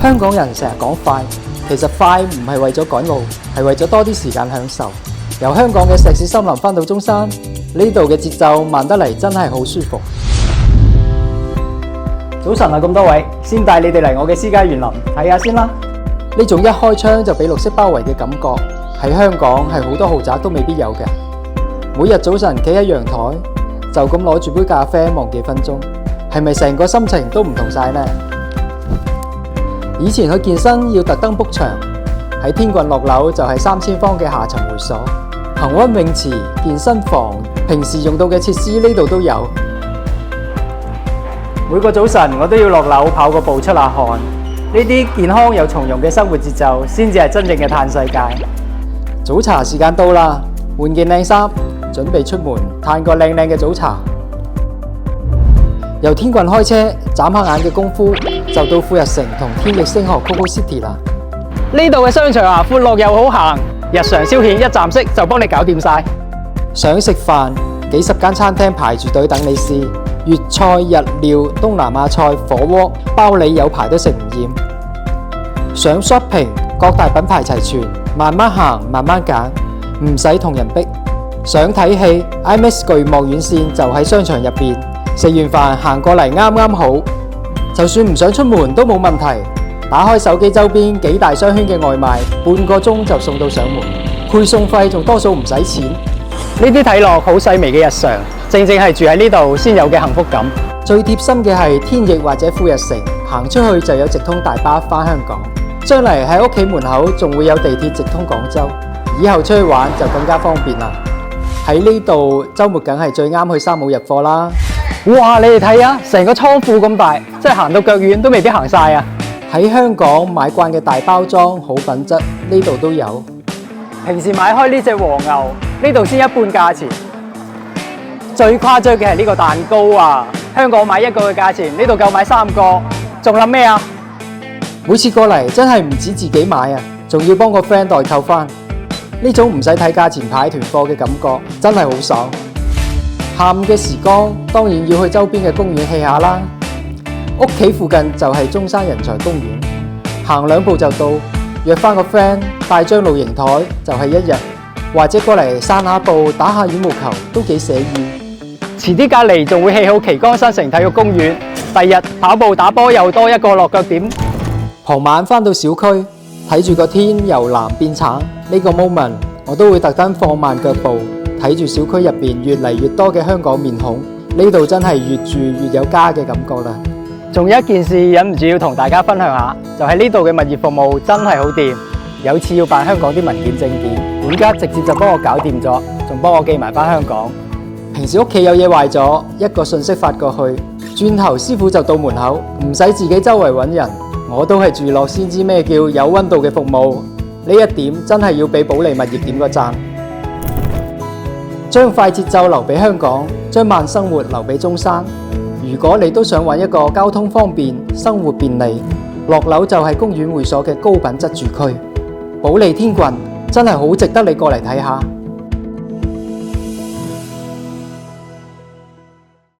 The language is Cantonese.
香港人成日講快，其實快唔係為咗趕路，係為咗多啲時間享受。由香港嘅石屎森林返到中山，呢度嘅節奏慢得嚟真係好舒服。早晨啊，咁多位，先帶你哋嚟我嘅私家園林睇下先啦。呢種一開窗就俾綠色包圍嘅感覺，喺香港係好多豪宅都未必有嘅。每日早晨企喺陽台，就咁攞住杯咖啡望幾分鐘，係咪成個心情都唔同晒呢？以前去健身要特登 book 場，喺天棍落樓就係3000方嘅下沉會所，恆溫泳池、健身房，平時用到嘅設施呢度都有。每個早晨我都要落樓跑個步出下汗，呢啲健康又從容嘅生活節奏，先至係真正嘅嘆世界。早茶時間到啦，換件靚衫，準備出門嘆個靚靚嘅早茶。由天棍開車，眨下眼嘅功夫就到富日城同天翼星河 Coco City 啦。呢度嘅商場啊，闊落又好行，日常消遣一站式就幫你搞掂晒。想食飯，幾十間餐廳排住隊等你試，粵菜、日料、東南亞菜、火鍋，包你有排都食唔厭。想 shopping， 各大品牌齊全，慢慢行，慢慢揀，唔使同人逼。想睇戲 ，IMAX 巨幕院線就喺商場入邊。食完飯行過嚟啱啱好，就算唔想出門都冇問題。打開手機周邊幾大商圈嘅外賣，半個鐘就送到上門，配送費仲多數唔使錢。呢啲睇落好細微嘅日常，正正係住喺呢度先有嘅幸福感。最貼心嘅係天翼或者富日城，行出去就有直通大巴返香港。將嚟喺屋企門口仲會有地鐵直通廣州，以後出去玩就更加方便啦。喺呢度週末梗係最啱去三冇日貨啦。哇！你哋睇啊，成個倉庫咁大，真係行到腳軟都未必行晒啊！喺香港買慣嘅大包裝好品質，呢度都有。平時買開呢隻和牛，呢度先一半價錢。最誇張嘅係呢個蛋糕啊！香港買一個嘅價錢，呢度夠買3個。仲諗咩啊？每次過嚟真係唔止自己買啊，仲要幫個 friend 代購返。呢種唔使睇價錢牌團貨嘅感覺，真係好爽。下午嘅時光當然要去周邊嘅公園 hea 下啦。屋企附近就係中山人才公園，行2步就到。約返個 friend 帶張露營台就係1日，或者過嚟散下步打下羽毛球都幾寫意。遲啲隔離仲會起好旗杆新城體育公園，第日跑步打波又多一個落腳點。傍晚返到小區，睇住個天由藍變橙，呢個 moment 我都會特登放慢腳步，睇住小區入邊越嚟越多嘅香港面孔，呢度真係越住越有家嘅感覺啦。仲有一件事忍唔住要同大家分享下，就係呢度嘅物業服務真係好掂。有次要辦香港啲文件證件，管家直接就幫我搞掂咗，仲幫我寄埋返香港。平時屋企有嘢壞咗，一個信息發過去，轉頭師傅就到門口，唔使自己周圍揾人。我都係住落先知咩叫有溫度嘅服務，呢一點真係要俾保利物業點個讚。將快節奏留俾香港，將慢生活留俾中山。如果你都想揾一個交通方便、生活便利，落樓就係公園會所嘅高品質住區。保利天棍真係好值得你過嚟睇下。